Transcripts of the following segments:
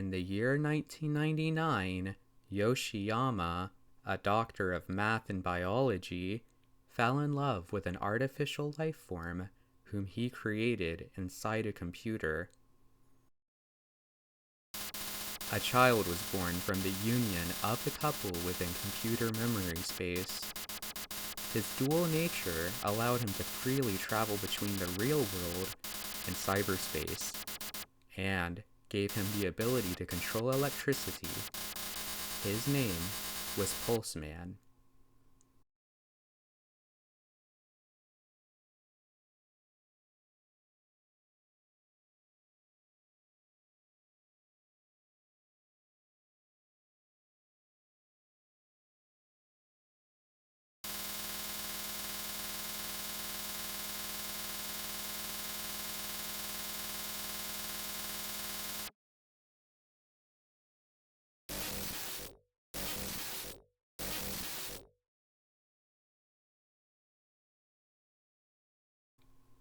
In the year 1999, Yoshiyama, a doctor of math and biology, fell in love with an artificial life form whom he created inside a computer. A child was born from the union of the couple within computer memory space. His dual nature allowed him to freely travel between the real world and cyberspace, and gave him the ability to control electricity. His name was Pulseman.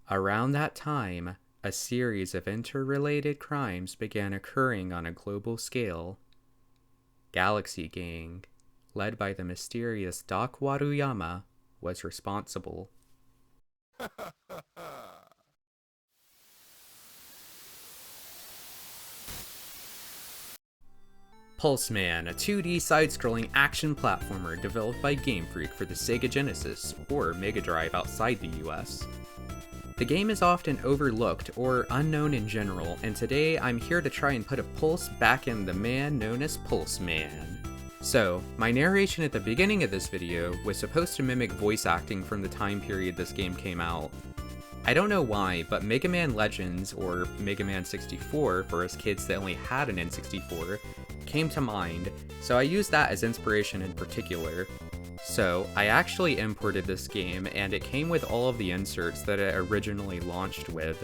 Around that time, a series of interrelated crimes began occurring on a global scale. Galaxy Gang, led by the mysterious Doc Waruyama, was responsible. Pulseman, a 2D side-scrolling action platformer developed by Gamefreak for the Sega Genesis or Mega Drive outside the US. The game is often overlooked or unknown in general, and today I'm here to try and put a pulse back in the man known as Pulseman. So, my narration at the beginning of this video was supposed to mimic voice acting from the time period this game came out. I don't know why, but Mega Man Legends, or Mega Man 64 for us kids that only had an N64, came to mind, so I used that as inspiration in particular. So, I actually imported this game, and it came with all of the inserts that it originally launched with.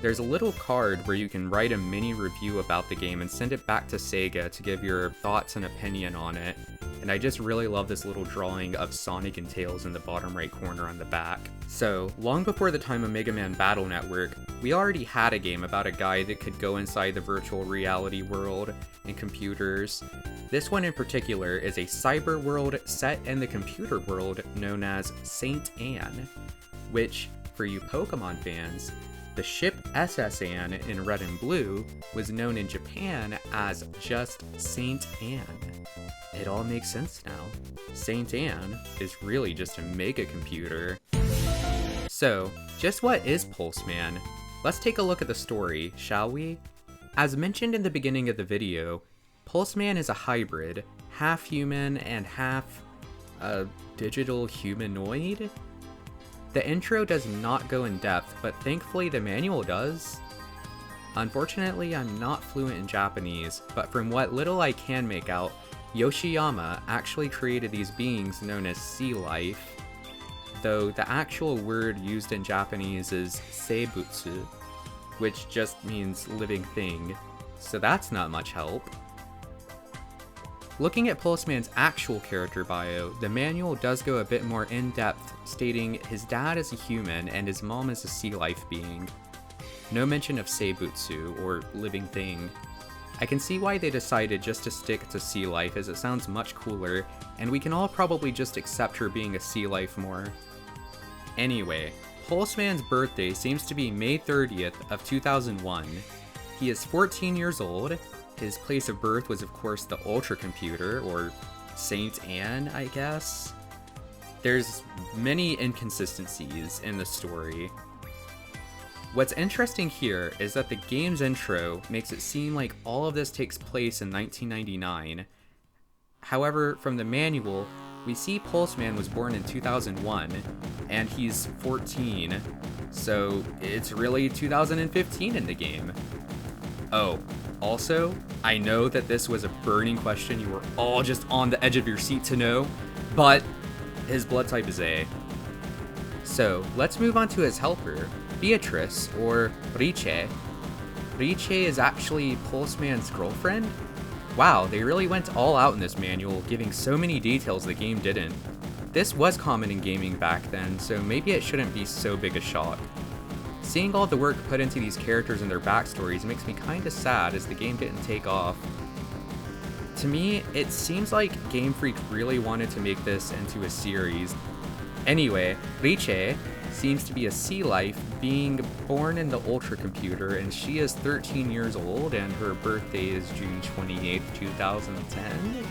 There's a little card where you can write a mini review about the game and send it back to Sega to give your thoughts and opinion on it, and I just really love this little drawing of Sonic and Tails in the bottom right corner on the back. So, long before the time of Mega Man Battle Network, we already had a game about a guy that could go inside the virtual reality world and computers. This one in particular is a cyber world set in the computer world known as Saint Anne, which, for you Pokemon fans, the ship SS Anne in red and blue was known in Japan as just Saint Anne. It all makes sense now. Saint Anne is really just a mega computer. So, just what is Pulseman? Let's take a look at the story, shall we? As mentioned in the beginning of the video, Pulseman is a hybrid, half human and half digital humanoid? The intro does not go in depth, but thankfully the manual does. Unfortunately, I'm not fluent in Japanese, but from what little I can make out, Yoshiyama actually created these beings known as sea life, though the actual word used in Japanese is seibutsu, which just means living thing, so that's not much help. Looking at Pulseman's actual character bio, the manual does go a bit more in-depth, stating his dad is a human and his mom is a sea life being. No mention of seibutsu, or living thing. I can see why they decided just to stick to sea life, as it sounds much cooler, and we can all probably just accept her being a sea life more. Anyway, Pulseman's birthday seems to be May 30th of 2001. He is 14 years old. His place of birth was of course the Ultra Computer, or Saint Anne, I guess. There's many inconsistencies in the story. What's interesting here is that the game's intro makes it seem like all of this takes place in 1999. However, from the manual, we see Pulseman was born in 2001, and he's 14, so it's really 2015 in the game. Oh, also, I know that this was a burning question you were all just on the edge of your seat to know, but his blood type is A. So, let's move on to his helper, Beatrice, or Riche. Riche is actually Pulseman's girlfriend? Wow, they really went all out in this manual, giving so many details the game didn't. This was common in gaming back then, so maybe it shouldn't be so big a shock. Seeing all the work put into these characters and their backstories makes me kinda sad as the game didn't take off. To me, it seems like Game Freak really wanted to make this into a series. Anyway, Riche seems to be a sea life being born in the Ultra Computer, and she is 13 years old and her birthday is June 28th, 2010?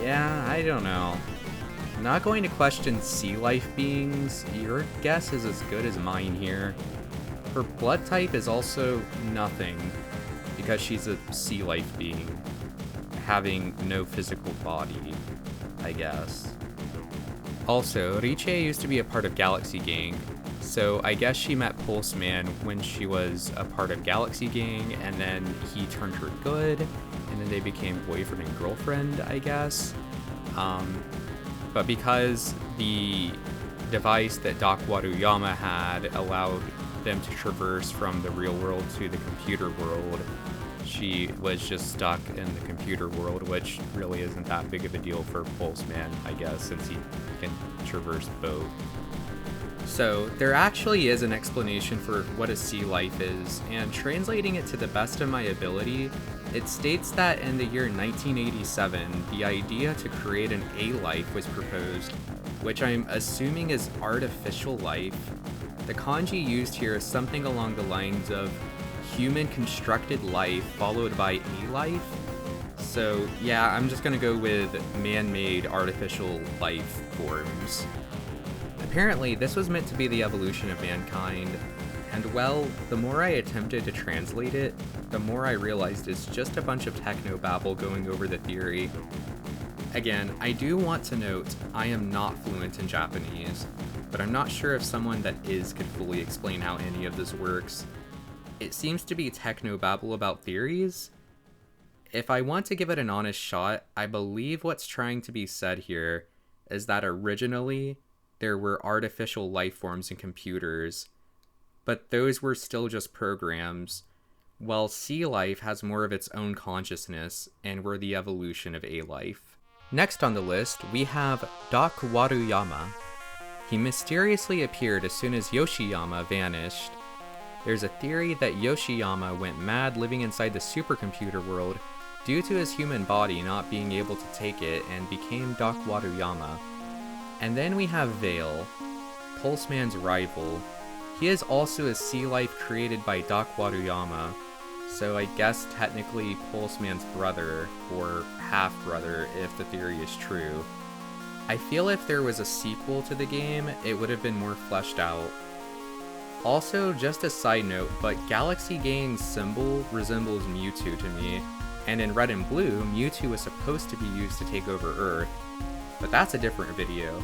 Yeah, I don't know. I'm not going to question sea life beings. Your guess is as good as mine here. Her blood type is also nothing, because she's a sea life being, having no physical body, I guess. Also, Riche used to be a part of Galaxy Gang, so I guess she met Pulseman when she was a part of Galaxy Gang, and then he turned her good, and then they became boyfriend and girlfriend, I guess. But because the device that Doc Waruyama had allowed them to traverse from the real world to the computer world, she was just stuck in the computer world, which really isn't that big of a deal for Pulseman, I guess, since he can traverse both. So there actually is an explanation for what a sea life is, and translating it to the best of my ability, it states that in the year 1987, the idea to create an A-life was proposed, which I'm assuming is artificial life. The kanji used here is something along the lines of human constructed life followed by a life. So yeah, I'm just gonna go with man-made artificial life forms. Apparently, this was meant to be the evolution of mankind, and well, the more I attempted to translate it, the more I realized it's just a bunch of technobabble going over the theory. Again, I do want to note I am not fluent in Japanese, but I'm not sure if someone that is could fully explain how any of this works. It seems to be technobabble about theories. If I want to give it an honest shot, I believe what's trying to be said here is that originally there were artificial life forms in computers, but those were still just programs, while sea life has more of its own consciousness and were the evolution of A life. Next on the list, we have Doc Waruyama. He mysteriously appeared as soon as Yoshiyama vanished. There's a theory that Yoshiyama went mad living inside the supercomputer world due to his human body not being able to take it and became Doc Waruyama. And then we have Vale, Pulseman's rival. He is also a sea life created by Doc Waruyama, so I guess technically Pulseman's brother, or half-brother if the theory is true. I feel if there was a sequel to the game, it would have been more fleshed out. Also, just a side note, but Galaxy Gang's symbol resembles Mewtwo to me, and in Red and Blue, Mewtwo was supposed to be used to take over Earth, but that's a different video.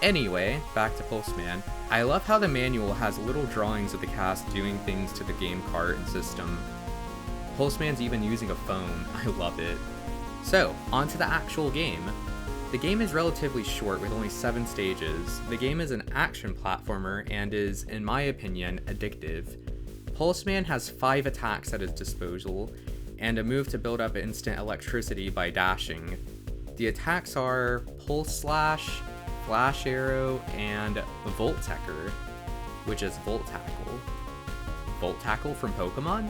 Anyway, back to Pulseman. I love how the manual has little drawings of the cast doing things to the game cart and system. Pulseman's even using a phone, I love it. So, on to the actual game. The game is relatively short with only 7 stages. The game is an action platformer and is, in my opinion, addictive. Pulseman has 5 attacks at his disposal, and a move to build up instant electricity by dashing. The attacks are Pulse Slash, Flash Arrow, and Volt Tackle, which is Volt Tackle. Volt Tackle from Pokemon?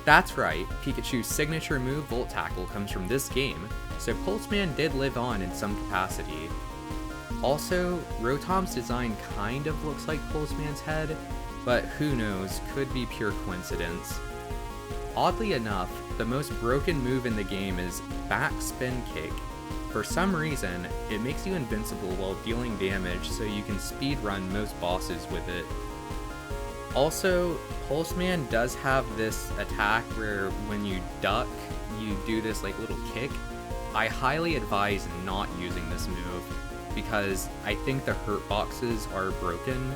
That's right, Pikachu's signature move Volt Tackle comes from this game, so Pulseman did live on in some capacity. Also, Rotom's design kind of looks like Pulseman's head, but who knows, could be pure coincidence. Oddly enough, the most broken move in the game is Back Spin Kick. For some reason, it makes you invincible while dealing damage, so you can speedrun most bosses with it. Also, Pulseman does have this attack where when you duck, you do this like little kick. I highly advise not using this move because I think the hurt boxes are broken.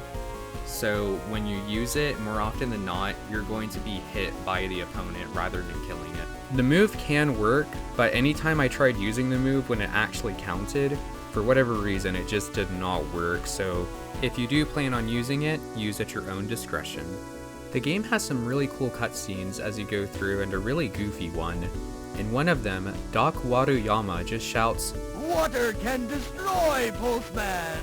So when you use it, more often than not, you're going to be hit by the opponent rather than killing it. The move can work, but anytime I tried using the move when it actually counted, for whatever reason, it just did not work. So if you do plan on using it, use at your own discretion. The game has some really cool cutscenes as you go through and a really goofy one. In one of them, Doc Waruyama just shouts, "Water can destroy, Pulseman!"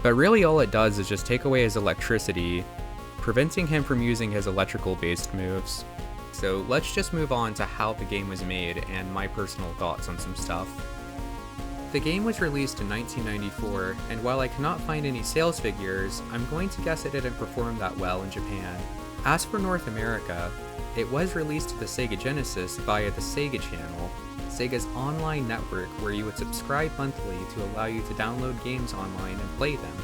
But really all it does is just take away his electricity, preventing him from using his electrical-based moves. so let's just move on to how the game was made and my personal thoughts on some stuff. The game was released in 1994, and while I cannot find any sales figures, I'm going to guess it didn't perform that well in Japan. As for North America, it was released to the Sega Genesis via the Sega Channel, Sega's online network where you would subscribe monthly to allow you to download games online and play them,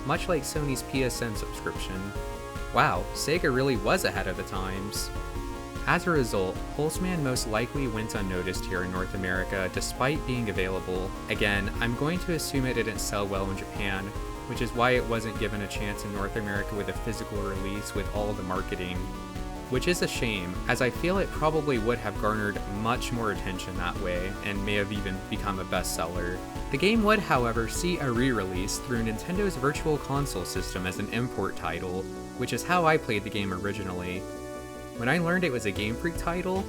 much like Sony's PSN subscription. Wow, Sega really was ahead of the times. As a result, Pulseman most likely went unnoticed here in North America despite being available. Again, I'm going to assume it didn't sell well in Japan, which is why it wasn't given a chance in North America with a physical release with all the marketing. Which is a shame, as I feel it probably would have garnered much more attention that way, and may have even become a bestseller. The game would, however, see a re-release through Nintendo's Virtual Console system as an import title, which is how I played the game originally. When I learned it was a Gamefreak title,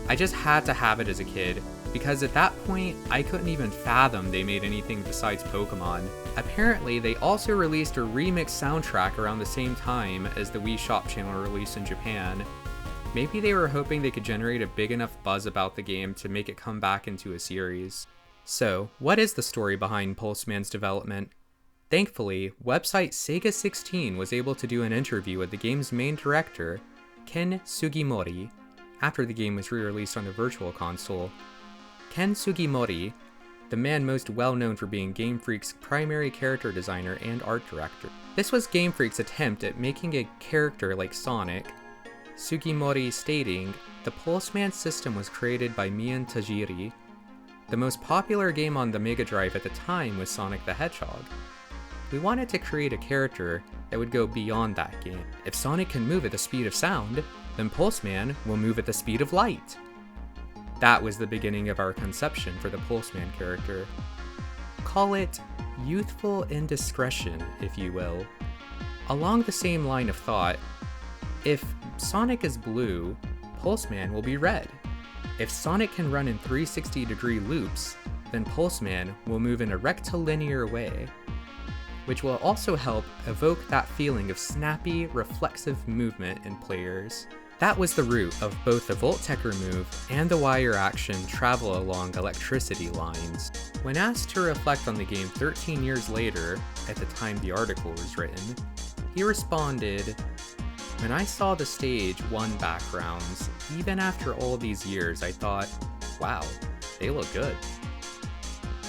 I just had to have it as a kid, because at that point, I couldn't even fathom they made anything besides Pokemon. Apparently, they also released a remixed soundtrack around the same time as the Wii Shop Channel release in Japan. Maybe they were hoping they could generate a big enough buzz about the game to make it come back into a series. So, what is the story behind Pulseman's development? Thankfully, website Sega16 was able to do an interview with the game's main director, Ken Sugimori, after the game was re-released on the Virtual Console. Ken Sugimori, the man most well known for being Game Freak's primary character designer and art director. This was Game Freak's attempt at making a character like Sonic, Sugimori stating, "The Pulseman system was created by Mian Tajiri. The most popular game on the Mega Drive at the time was Sonic the Hedgehog. We wanted to create a character that would go beyond that game. If Sonic can move at the speed of sound, then Pulseman will move at the speed of light." That was the beginning of our conception for the Pulseman character. Call it youthful indiscretion, if you will. Along the same line of thought, if Sonic is blue, Pulseman will be red. If Sonic can run in 360-degree loops, then Pulseman will move in a rectilinear way, which will also help evoke that feeling of snappy, reflexive movement in players. That was the root of both the Volt-Techer move and the wire action travel along electricity lines. When asked to reflect on the game 13 years later, at the time the article was written, he responded, "When I saw the stage 1 backgrounds, even after all these years, I thought, wow, they look good."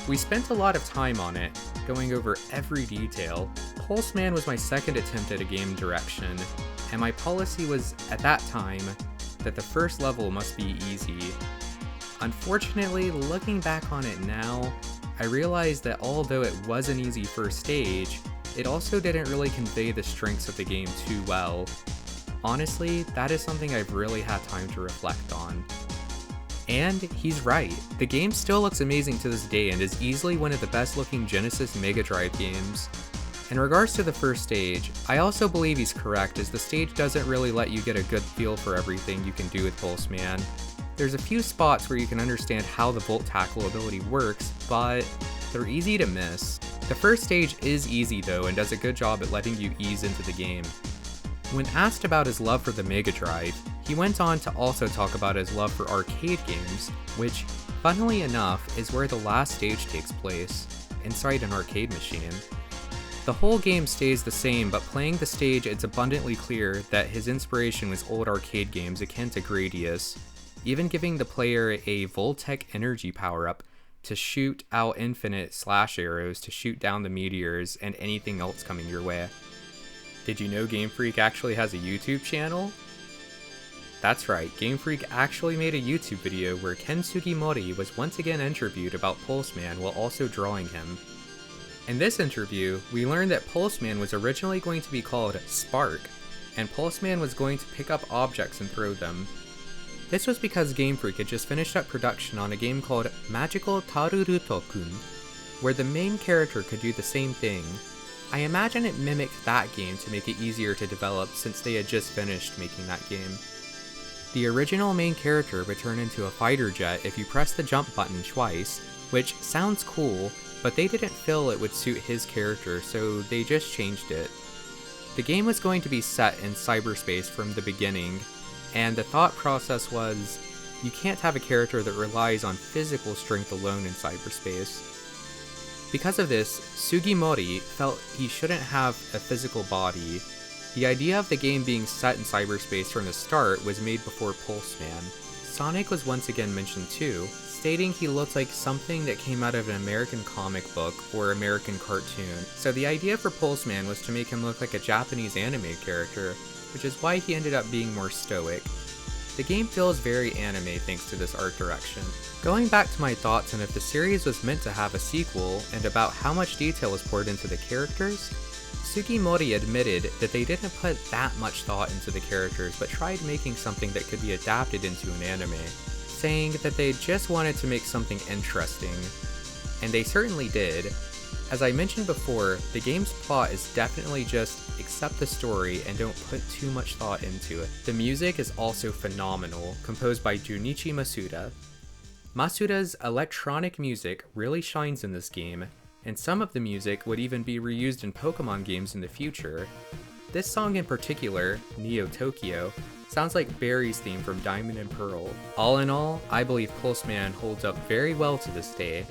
We spent a lot of time on it, going over every detail. Pulseman was my second attempt at a game direction, and my policy was, at that time, that the first level must be easy. Unfortunately, looking back on it now, I realized that although it was an easy first stage, it also didn't really convey the strengths of the game too well. Honestly, that is something I've really had time to reflect on. And he's right, the game still looks amazing to this day and is easily one of the best looking Genesis Mega Drive games. In regards to the first stage, I also believe he's correct as the stage doesn't really let you get a good feel for everything you can do with Pulseman. There's a few spots where you can understand how the Volt Tackle ability works, but they're easy to miss. The first stage is easy though and does a good job at letting you ease into the game. When asked about his love for the Mega Drive, he went on to also talk about his love for arcade games, which, funnily enough, is where the last stage takes place, inside an arcade machine. The whole game stays the same, but playing the stage it's abundantly clear that his inspiration was old arcade games akin to Gradius, even giving the player a Voltec energy power-up to shoot out infinite slash arrows to shoot down the meteors and anything else coming your way. Did you know Game Freak actually has a YouTube channel? That's right, Game Freak actually made a YouTube video where Ken Sugimori was once again interviewed about Pulseman while also drawing him. In this interview, we learned that Pulseman was originally going to be called Spark, and Pulseman was going to pick up objects and throw them. This was because Game Freak had just finished up production on a game called Magical Taruruto-kun, where the main character could do the same thing. I imagine it mimicked that game to make it easier to develop since they had just finished making that game. The original main character would turn into a fighter jet if you press the jump button twice, which sounds cool, but they didn't feel it would suit his character, so they just changed it. The game was going to be set in cyberspace from the beginning, and the thought process was, you can't have a character that relies on physical strength alone in cyberspace. Because of this, Sugimori felt he shouldn't have a physical body. The idea of the game being set in cyberspace from the start was made before Pulseman. Sonic was once again mentioned too, stating he looked like something that came out of an American comic book or American cartoon. So the idea for Pulseman was to make him look like a Japanese anime character, which is why he ended up being more stoic. The game feels very anime thanks to this art direction. Going back to my thoughts on if the series was meant to have a sequel and about how much detail was poured into the characters, Sugimori admitted that they didn't put that much thought into the characters but tried making something that could be adapted into an anime, saying that they just wanted to make something interesting. And they certainly did. As I mentioned before, the game's plot is definitely just accept the story and don't put too much thought into it. The music is also phenomenal, composed by Junichi Masuda. Masuda's electronic music really shines in this game, and some of the music would even be reused in Pokemon games in the future. This song in particular, Neo Tokyo, sounds like Barry's theme from Diamond and Pearl. All in all, I believe Pulseman holds up very well to this day.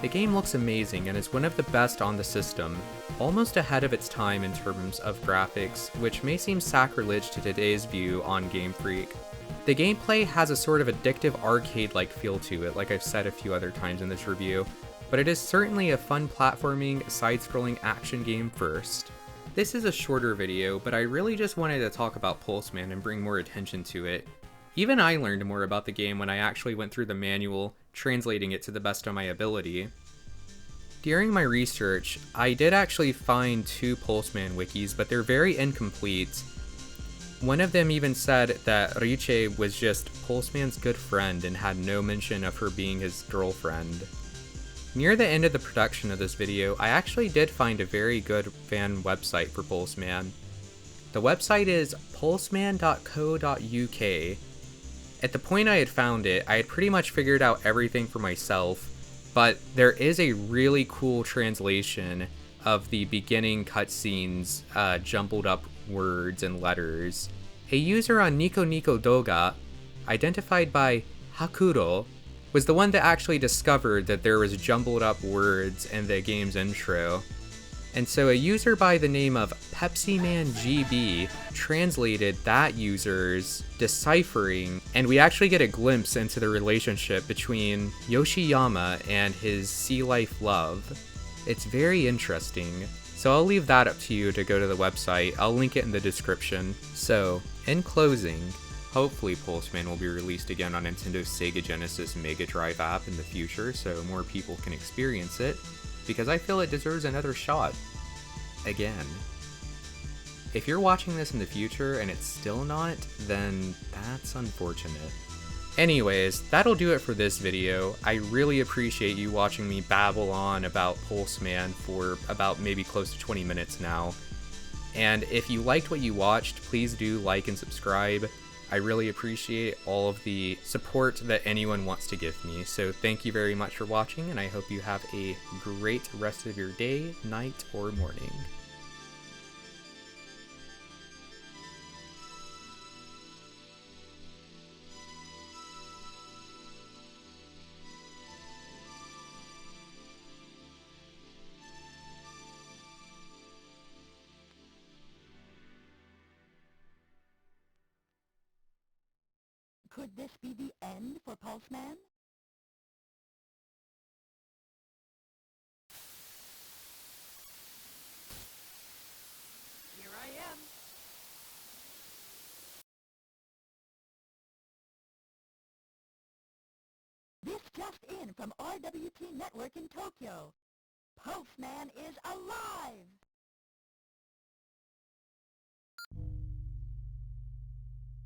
The game looks amazing and is one of the best on the system, almost ahead of its time in terms of graphics, which may seem sacrilege to today's view on Gamefreak. The gameplay has a sort of addictive arcade-like feel to it, like I've said a few other times in this review, but it is certainly a fun platforming, side-scrolling action game first. This is a shorter video, but I really just wanted to talk about Pulseman and bring more attention to it. Even I learned more about the game when I actually went through the manual, translating it to the best of my ability. During my research, I did actually find 2 Pulseman wikis, but they're very incomplete. One of them even said that Riche was just Pulseman's good friend and had no mention of her being his girlfriend. Near the end of the production of this video, I actually did find a very good fan website for Pulseman. The website is pulseman.co.uk. At the point I had found it, I had pretty much figured out everything for myself, but there is a really cool translation of the beginning cutscenes, jumbled up words and letters. A user on Nico Nico Doga, identified by Hakuro, was the one that actually discovered that there was jumbled up words in the game's intro. And so a user by the name of pepsimanGB translated that user's deciphering, and we actually get a glimpse into the relationship between Yoshiyama and his sea life love. It's very interesting. So I'll leave that up to you to go to the website. I'll link it in the description. So, in closing, hopefully Pulseman will be released again on Nintendo's Sega Genesis Mega Drive app in the future so more people can experience it, because I feel it deserves another shot. Again. If you're watching this in the future and it's still not, then that's unfortunate. Anyways, that'll do it for this video. I really appreciate you watching me babble on about Pulseman for about maybe close to 20 minutes now. And if you liked what you watched, please do like and subscribe. I really appreciate all of the support that anyone wants to give me. So thank you very much for watching, and I hope you have a great rest of your day, night, or morning. Could this be the end for Pulseman? Here I am. This just in from RWT Network in Tokyo. Pulseman is alive!